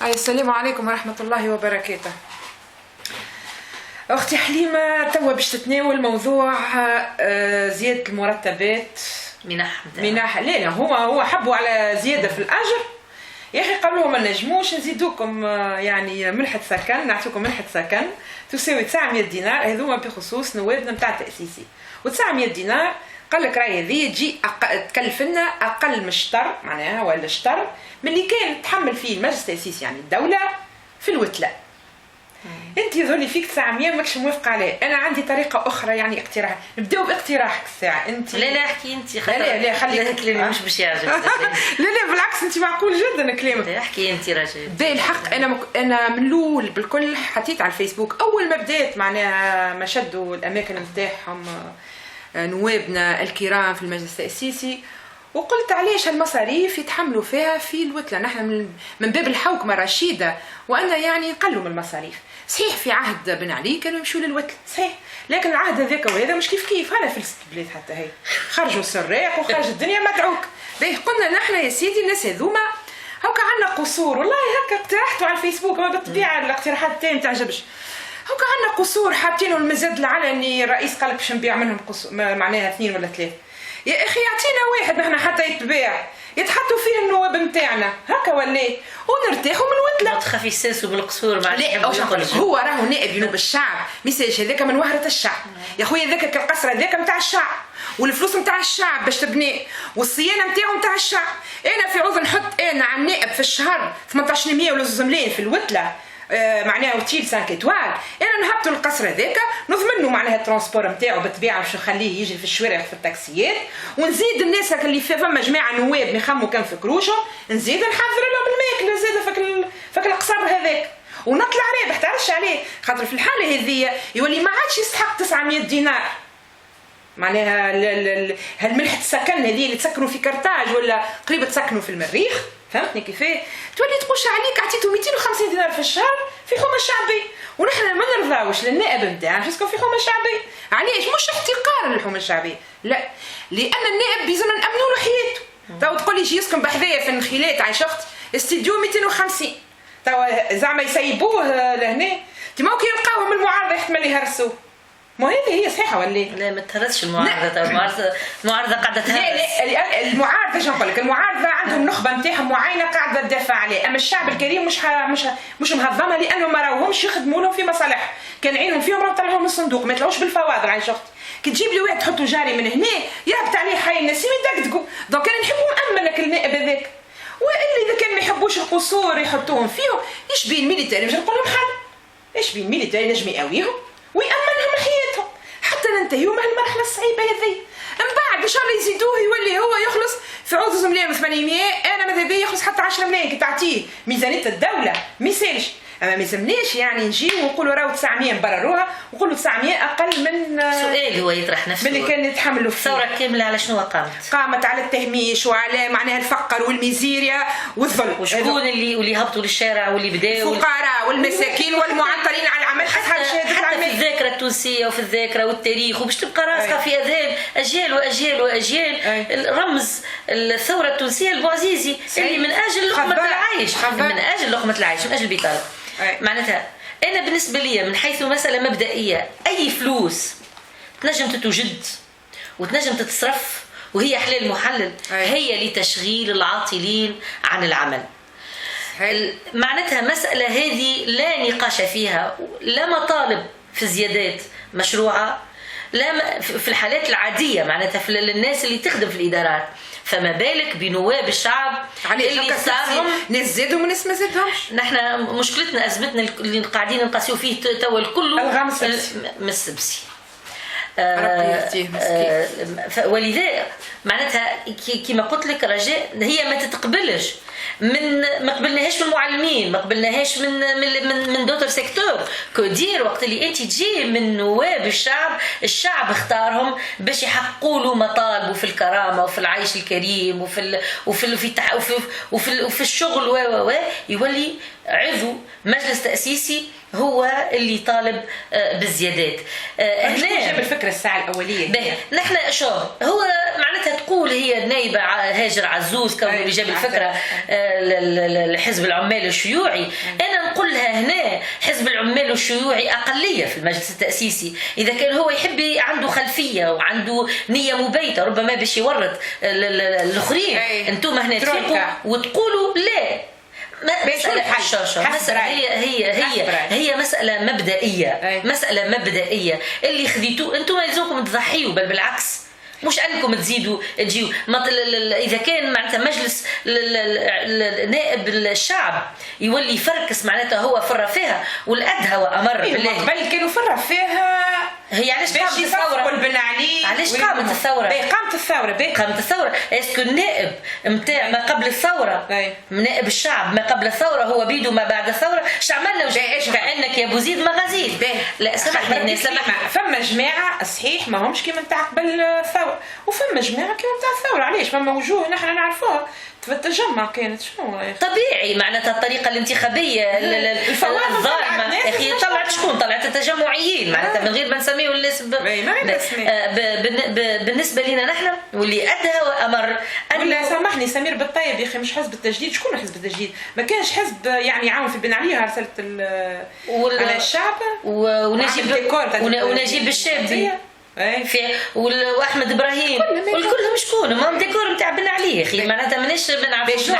السلام عليكم ورحمة الله وبركاته. أختي حليمة توا باش تتناول موضوع زيادة المرتبات. منح لا هو حبوا على زيادة في الأجر. يا أخي قالوا ما نجموش نزيدوكم يعني منحة سكن، نعطيكم منحة سكن تساوي 900 دينار، هذوما بخصوص نوابنا متاع التأسيسي. و900 دينار قال لك راهي هذه تجي تكلف لنا أقل من الشطر معناها ولا الشطر من اللي كان تحمل فيه المجلس التأسيسي يعني الدولة في الوتلة. انت يظهر فيك 900 ماكش موافقه عليه. انا عندي طريقه اخرى يعني اقتراح. نبداو باقتراحك الساعه. انت لا احكي انت. لا خليك كلامي مش باش يعجبك. لا بالعكس انت معقول جدا كلامك. احكي انت راجل. بداية الحق انا من الاول بالكل حطيت على الفيسبوك اول ما بدات معناها ما شدوا الاماكن نتاعهم نوابنا الكرام في المجلس التأسيسي، وقلت علاش المصاريف يتحملوا فيها في الوتله. نحن من باب الحوكمه الرشيده وانا يعني نقلوا من المصاريف. صحيح في عهد بن علي كانوا يمشوا للوتل صحيح، لكن العهد هذاك وهذا مش كيف انا فلست البلاد حتى هي خرجوا السراق وخرج الدنيا مدعوك. باهي قلنا نحن يا سيدي الناس هذوما هاكا عندنا قصور. والله هكا اقترحتوا على الفيسبوك بالطبيعه الاقتراحات تاعي ما تعجبش. هاكا عندنا قصور حاطينه المزاد العلني، الرئيس قال باش نبيع منهم معناها 2 ولا 3. يا اخي يعطينا واحد نحن حتى يتباع يتحطوا فيه النواب نتاعنا هكا ولا ونرتاحوا من وتله. ما تخافي الساسو بالقصور مع هو راهو نائب جنوب الشعب ميساج هذاك من وهرة الشعب يا خويا. ذاك القصر هذاك نتاع الشعب والفلوس نتاع الشعب باش تبني والصيانه نتاعو نتاع الشعب. انا في عوض نحط انا على النائب في الشهر 1800 ولا زملين في الوتله معناها اوتيل 5 ايطوال. انا نهبطوا القصر هذاك نضمنوا معناها الترونسبور نتاعو بالطبيعه باش نخليه يجي في الشوارع في التاكسيات، ونزيد الناس اللي فما جماعه نواب ما يخموا كان في كروشهم نزيد نحضر لهم الماكله زاده فك القصر هذاك ونطلع رابح تعرفش عليه. خاطر في الحاله هذه يولي ما عادش يستحق 900 دينار معناها هالملحة السكن هذه اللي تسكنوا في كرتاج ولا قريبه تسكنوا في المريخ. فهمتني كيفاه؟ تولي تقوش عليك عطيته 250 دينار في الشهر في حومه شعبي، ونحن ما نرضاوش للنائب نتاعنا باسكو في حومه شعبي. علاش؟ مش احتقار للحومه الشعبيه، لا، لان النائب بيزنا نامنوا له حياته. تو تقول لي يجي يسكن بحذايا في النخيلات عايش اخت استديو 250، تو زعما يسيبوه لهنا تماكن يلقاوهم المعارضه يحتمل يهرسوه. ما هذه هي صحيحه ولا لا؟ ما تهرسش المعارضه. المعارضه قاعده تهرس. لا المعارضه شنو نقول لك، المعارضه عندهم نخبه نتاعهم معينه قاعده تدافع عليه، اما الشعب الكريم مش مهضمه لانه ما راهمش يخدموا لهم في مصالح. كان عينهم فيهم راه طلعوهم من الصندوق ما يطلعوش بالفواضل عايش اختي. كي تجيب لي واحد تحطه جاري من هنا يهبط عليه حي الناس يدقدقوا. دونك انا نحبوا نامن لك النائب هذاك، واللي اذا كان ما يحبوش القصور يحطوهم فيهم ايش بين ميليتاري مش نقول لهم حل، ايش بين ميليتاري نجم يقاويهم ويأمنهم حياتهم حتى ننتهيوا من المرحله الصعيبه هذه. من بعد ان شاء الله يزيدوه يولي هو يخلص في عوض زملين 800. انا ماذا بيا يخلص حتى 10 ملايين كي تعطيه ميزانيه الدوله ما يسالش. اما ما يلزمناش يعني نجيو ونقولوا راهو 900 نبرروها ونقولوا 900 اقل من سؤال هو يطرح نفسه من اللي كان يتحملوا فيه. الثوره كامله على شنو قامت على التهميش وعلى معناها الفقر والميزيريا والظلم. وشكون اللي هبطوا للشارع واللي بداوا؟ الفقراء والمساكين والمعطلين على العمل. حتى في الذاكره التونسيه وفي الذاكره والتاريخ وباش تبقى راسخه في اذهان اجيال واجيال واجيال. رمز الثوره التونسيه البوعزيزي اللي من اجل لقمه العيش، من اجل لقمه العيش، من اجل البطاله. معناتها انا بالنسبه لي من حيث مساله مبدئيه اي فلوس تنجم تتوجد وتنجم تتصرف وهي حلال محلل هي لتشغيل العاطلين عن العمل. معناتها مسألة هذه لا نقاش فيها، لا مطالب في زيادات مشروعة، لا في الحالات العادية معناتها في الناس اللي تخدم في الإدارات، فما بالك بنواب الشعب اللي صارهم ناس زادوا وناس ما زادهمش. نحن مشكلتنا أزمتنا اللي قاعدين نقاسيو فيه توا الكل السبسي. ولذا معناتها كما قلت لك رجاء هي ما تتقبلش ما قبلناهاش من المعلمين، ما قبلناهاش من دوتر سيكتور كدير. وقت اللي انت تجي من نواب الشعب اختارهم باش يحققوا له مطالبه في الكرامه وفي العيش الكريم وفي الشغل يولي عضو مجلس تأسيسي هو اللي طالب بالزيادات. هنا جاب الفكره الساعه الاوليه. نحن شو هو معناتها تقول هي النائبه هاجر عزوز كونه اللي جاب الفكره لحزب العمال الشيوعي. انا نقول لها هنا حزب العمال الشيوعي اقليه في المجلس التاسيسي، اذا كان هو يحب عنده خلفيه وعنده نيه مبيته ربما باش يورط الاخرين، انتم هنا تفيقوا وتقولوا لا. هي مسألة مبدئية. مسألة مبدئية اللي خذيتوه انتم يلزمكم تضحيوا، بل بالعكس مش انكم تزيدوا تجيوا. اذا كان معناتها مجلس نائب الشعب يولي يفركس معناتها هو في الرفاهه والادهى وامر بالله. قبل كانوا في الرفاهه. هي علاش قامت الثوره؟ علاش قامت الثوره؟ قامت الثوره اسكو النائب نتاع ما قبل الثوره، نائب الشعب ما قبل الثوره هو بيدو ما بعد الثوره. اش عملنا كانك يا بوزيد مغازيل؟ لا سامحني فما جماعه صحيح ما همش كيما نتاع قبل الثوره، وفما جماعه كيما نتاع الثوره. علاش فما وجوه نحن نعرفوها في التجمع كانت شنو طبيعي معناتها الطريقه الانتخابيه الظالمه يا اخي. طلعت شكون؟ طلعت التجمعيين معناتها من غير ما نسميه الاسم. بالنسبه لنا نحن واللي ادهى وامر ولا سامحني سمير بالطيب يا اخي مش حزب التجديد. شكون حزب التجديد؟ ما كانش حزب يعني يعاون في بن علي رساله على الشعب ونجيب الشابي واحمد ابراهيم والكلهم شكون ما ديكور نتاع بن علي يا اخي. معناتها مانيش بنعرف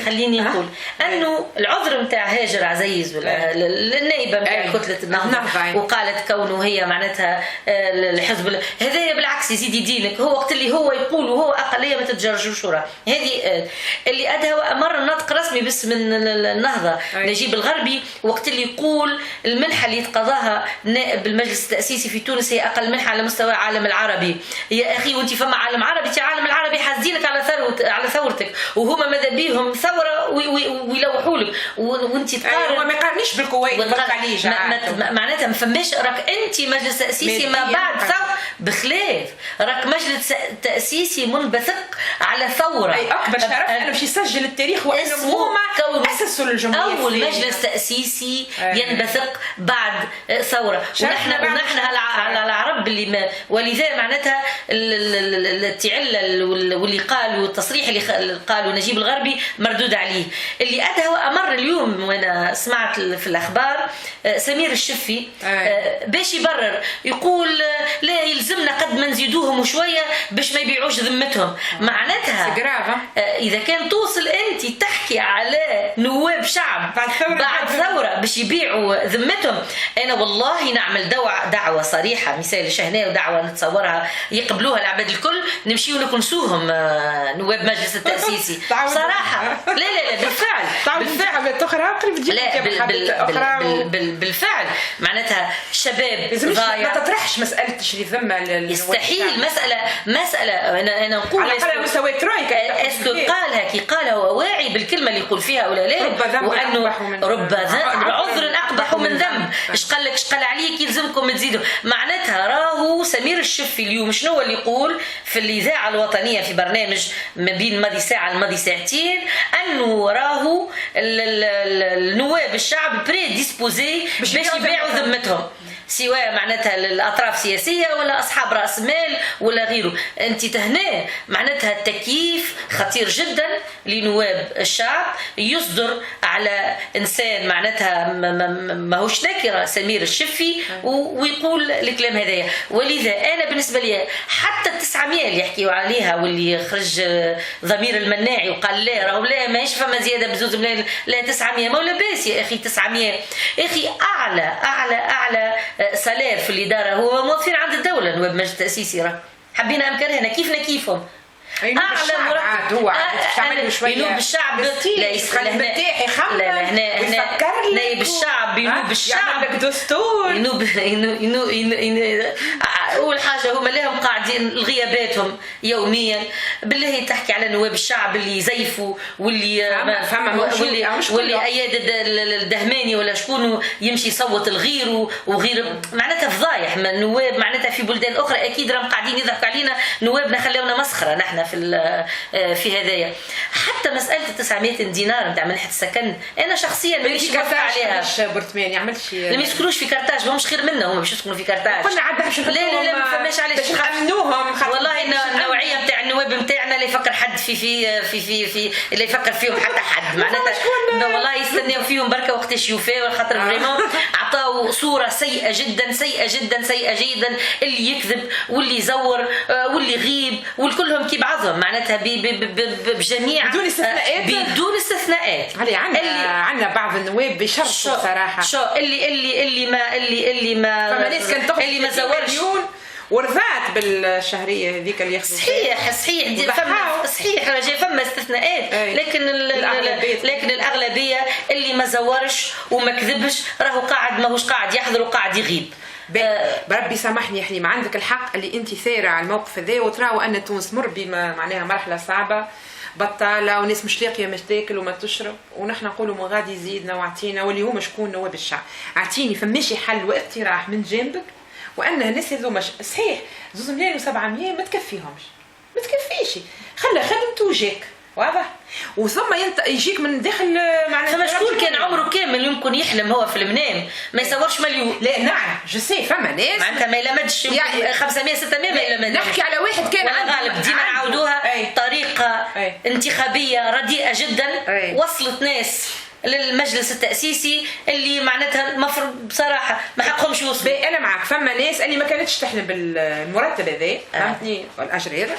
خليني نقول انه العذر نتاع هاجر عزيز ولا النائبه نتاع كتله النهضه وقالت كونه هي معناتها الحزب هذايا بالعكس يزيد يدينك. هو وقت اللي هو يقول وهو اقليه ما تتجرجوش وراه. هذه اللي ادهى وامر النطق رسمي باسم النهضه نجيب الغربي وقت اللي يقول المنحه اللي تقضاها نائب المجلس التاسيسي في تونس هي اقل منحه على مستوى العالم العربي. يا اخي وانت فما عالم عربي، انت عالم العربي حاسدينك على ثورتك وهما ماذا بيهم ثوره ويلوحوا لك وانت تقارن. هو ما يقارنيش بالكويت والخليج معناتها ما فماش. راك انت مجلس تاسيسي ما بعد ثوره بخلاف، راك مجلس تاسيسي منبثق على ثوره. اي اكبر شرف انه باش يسجل التاريخ وانه هما اسسوا الجمهوريه. اول مجلس تاسيسي ينبثق بعد ثوره. ونحن على العرب اللي ما ولذا معناتها التعله واللي قالوا التصريح اللي قالوا نجيب الغربي مردود عليه. اللي ادهى وامر اليوم وانا سمعت في الاخبار سمير الشفي باش يبرر يقول لا يلزمنا قد ما نزيدوهم شويه باش ما يبيعوش ذمتهم. معناتها اذا كان توصل انت تحكي على نواب شعب بعد ثوره باش يبيعوا ذمتهم، انا والله نعمل دعوه صريحه مثال شهناء ودعوه نتصورها يقبلوها العباد الكل نمشيو نكنسوهم نواب مجلس التاسيسي صراحه. لا بالفعل معناتها شباب ضايع. ما تطرحش مساله تشريف ذمه يستحيل. مساله انا نقول على مستوى ترويكا اسكو قالها كي قال هو واعي بالكلمه اللي يقول فيها ولا لا، وانه رب عذر اقبح من ذنب. ايش قال لك ايش قال عليك يلزمكم تزيدوا. معناتها راهو سمير الشفي اليوم شنو اللي يقول في الاذاعه الوطنيه في برنامج ما بين ماضي ساعه الماضي ساعتين انه راهو النواب الشعب بري ديسبوزي باش يبيعوا ذمتهم سواء معناتها الاطراف السياسيه ولا اصحاب راس مال ولا غيره. انت تهنا معناتها التكييف خطير جدا لنواب الشعب يصدر على انسان معناتها ماهوش نكره سمير الشفي ويقول الكلام هذايا. ولذا انا بالنسبه لي حتى 900 اللي يحكيوا عليها واللي خرج ضمير المناعي وقال لا راهو لا ماهيش فما زياده بزوز ملايين لا 900 ما ولا باس يا اخي 900 يا اخي اعلى سالير في الاداره هو موظفين عند الدوله نواب مجلس تاسيسي. راه حبينا ام كرهنا كيفنا كيفهم اعلى مرتب هو تعمل شويه ينوب الشعب لا يسخن هنا نايب الشعب ينوب الشعب يعمل لك دستور ينوب اول حاجه هما لهم قاعدين غياباتهم يوميا. بالله تحكي على نواب الشعب اللي يزيفوا واللي اياد الدهماني ولا شكون يمشي يصوت الغير وغير، معناتها فضايح. من نواب معناتها في بلدان اخرى اكيد راهم قاعدين يضحكوا علينا، نوابنا خلونا مسخره نحن في هذايا. حتى مساله 900 دينار نتاع منحه السكن انا شخصيا مانيش موافقه عليها. مش برطمان يعملش اللي ما يسكنوش في كرتاج ماهمش خير منا، هما باش يسكنوا في كرتاج. قلنا عاد لا ما فماش علاش باش نأمنوهم. والله النوعيه نتاع النواب نتاعنا اللي يفكر حد في اللي يفكر فيهم حتى حد معناتها والله يستناو فيهم بركه وقتاش يوفاو، خاطر فريمون عطاو صوره سيئه جدا سيئه جدا سيئه جدا. اللي يكذب واللي يزور واللي يغيب والكلهم كي بعضهم معناتها بجميع بدون استثناءات عندنا بعض النواب بيشرفوا صراحه. شو اللي ما زورش ورثات بالشهريه هذيك اللي ياخذوا. صحيح فما استثناءات لكن الاغلبيه اللي ما زورش وما كذبش راهو قاعد ماهوش قاعد يحضر وقاعد يغيب. بربي سامحني يا حليم، عندك الحق اللي انت ثايره على الموقف هذا، وتراو ان تونس مر بما معناها مرحله صعبه بطاله وناس مش لاقيه مش تاكل وما تشرب، ونحن نقولوا ما غادي يزيدنا واعطينا، واللي هو شكون نواب الشعب اعطيني فماشي حل واقتراح من جانبك وان الناس هذوما صحيح 2 مليون و700 ما تكفيهمش، ما تكفيش، خدمته وجاك واضح، وثم يجيك من داخل معناها فما شكون كان عمره كامل يمكن يحلم هو في المنام ما يصورش مليون. لا نعم جو سي فما ناس معناتها ما يلمدش 500 600 ما يلمدش. نحكي على واحد كان غالب ديما نعاودوها طريقه انتخابيه رديئه جدا وصلت ناس للمجلس التأسيسي اللي معناتها المفروض بصراحة ما حقهمش يوصلوا. أنا معك فما ناس اللي ما كانتش تحلم بالمرتب هذا فهمتني والأجر هذا.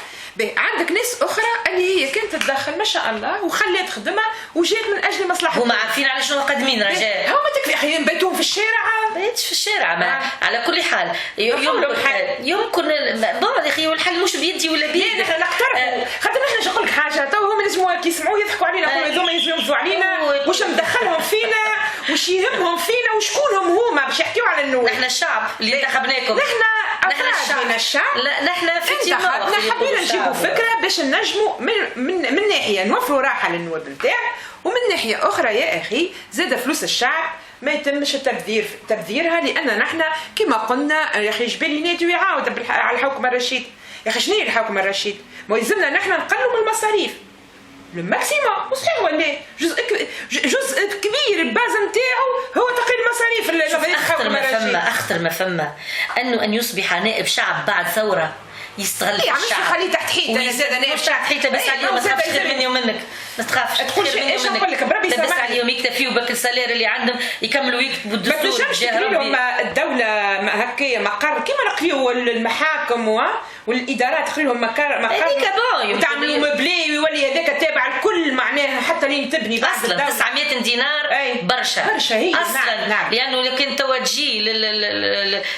عندك ناس أخرى اللي هي كانت تتدخل ما شاء الله وخلات خدمة وجات من أجل مصلحتهم. هما عارفين على شنو قادمين رجال. هما تكفي أخي بيتهم في الشارع. بيتش في الشارع على كل حال يمكن بعض أخي والحل مش بيدي ولا بيدي. لا نحن نقترحوا خاطر نحن نقول لك حاجة تو هم لازم كي يسمعوا يضحكوا علينا يقولوا هذوما يزيدوا علينا وش مدخلهم فينا وش يهمهم فينا وشكونهم هما باش يحكيو على النور. نحن الشعب اللي انتخبناكم. نحن الشعب. لا نحن في نحن حبينا نجيبوا فكرة باش نجموا من ناحية نوفروا راحة للنواب نتاع، ومن ناحية أخرى يا أخي زاد فلوس الشعب ما يتمش تبذيرها، لأن نحن كما قلنا يا أخي جبال ينادوا يعاود على الحوكمة الرشيد. يا أخي شنو هي الحوكمة الرشيد؟ ما يلزمنا نحن نقلوا من المصاريف الماكسيموم وصحيح ولا جزء كبير الباز نتاعو هو تقليل المصاريف. اخطر ما فما ان يصبح نائب شعب بعد ثوره يستغل الشعب. مش خليه تحت حيطه انا زاد نائب شعب تحت حيطه بس عليهم ما تخافش خير مني ومنك ما تخافش خير مني ومنك بس عليهم يكتفيوا بك السالير اللي عندهم يكملوا يكتبوا الدستور بجاههم. الدوله هكايا مقر كيما نقريو المحاكم والادارات تخلي لهم مقر وتعملوا مبلي ويولي هذاك تابع الكل معناها حتى لين تبني بعد اصلا 900 دينار برشا هي اصلا نعم. لانه لكن تو تجي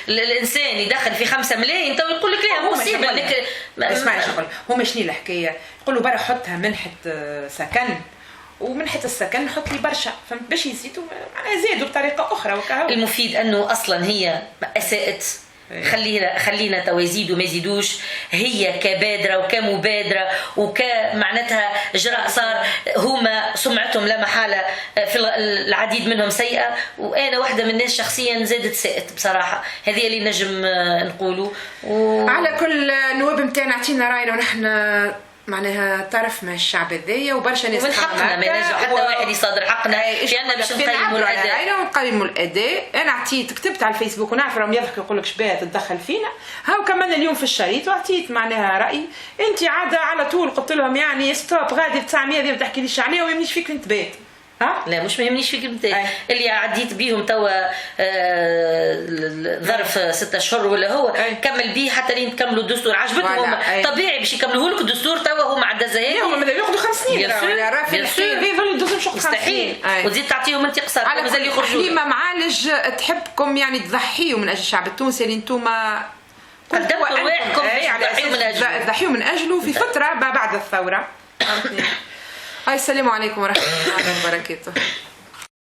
للانسان يدخل في 5 ملايين تو يقول لك لا مصيبه لك اسمعي شغل هما شنو الحكايه يقولوا برا حطها منحه سكن ومنحه السكن نحط لي برشا فهمت باش يزيدوا معناها زادوا بطريقه اخرى وكهو. المفيد انه اصلا هي اساءت خلينا تو يزيدوا ما يزيدوش هي كبادره وكمبادره وكمعناتها اجراء صار هما سمعتهم لا محاله في العديد منهم سيئه وانا واحده من الناس شخصيا زادت ساءت بصراحه. هذه اللي نجم نقوله على كل النواب نتاعنا عطينا راينا ونحن معناها طرف من الشعب هذايا وبرشا ناس من حقنا ما ينجم حتى واحد يصادر حقنا لأننا باش نقيموا الأداء ونقيموا الأداء. أنا عطيت كتبت على الفيسبوك ونعرف راهم يضحكوا يقول لك شبيه تتدخل فينا هاو كمان اليوم في الشريط وعطيت معناها رأي. أنت عادة على طول قلت لهم يعني ستوب غادي 900 ما تحكيليش عليه وما يمنيش فيك نتبات. لا مش ما يهمنيش فيك اللي عديت بيهم توا ظرف 6 أشهر ولا هو كمل بيه حتى لين تكملوا الدستور عجبتهم طبيعي باش يكملوا لك الدستور توا هو مع الدزاير هم ماذا ياخذوا 5 سنين يظل الدستور شو 5 مستحيل وتزيد تعطيهم انت قصار مازال يخرجوا. حليمة معالج تحبكم يعني تضحيوا من اجل الشعب التونسي اللي انتوما قدمتوا رواحكم تضحيوا من اجله في فتره بعد الثوره. السلام عليكم ورحمه الله وبركاته.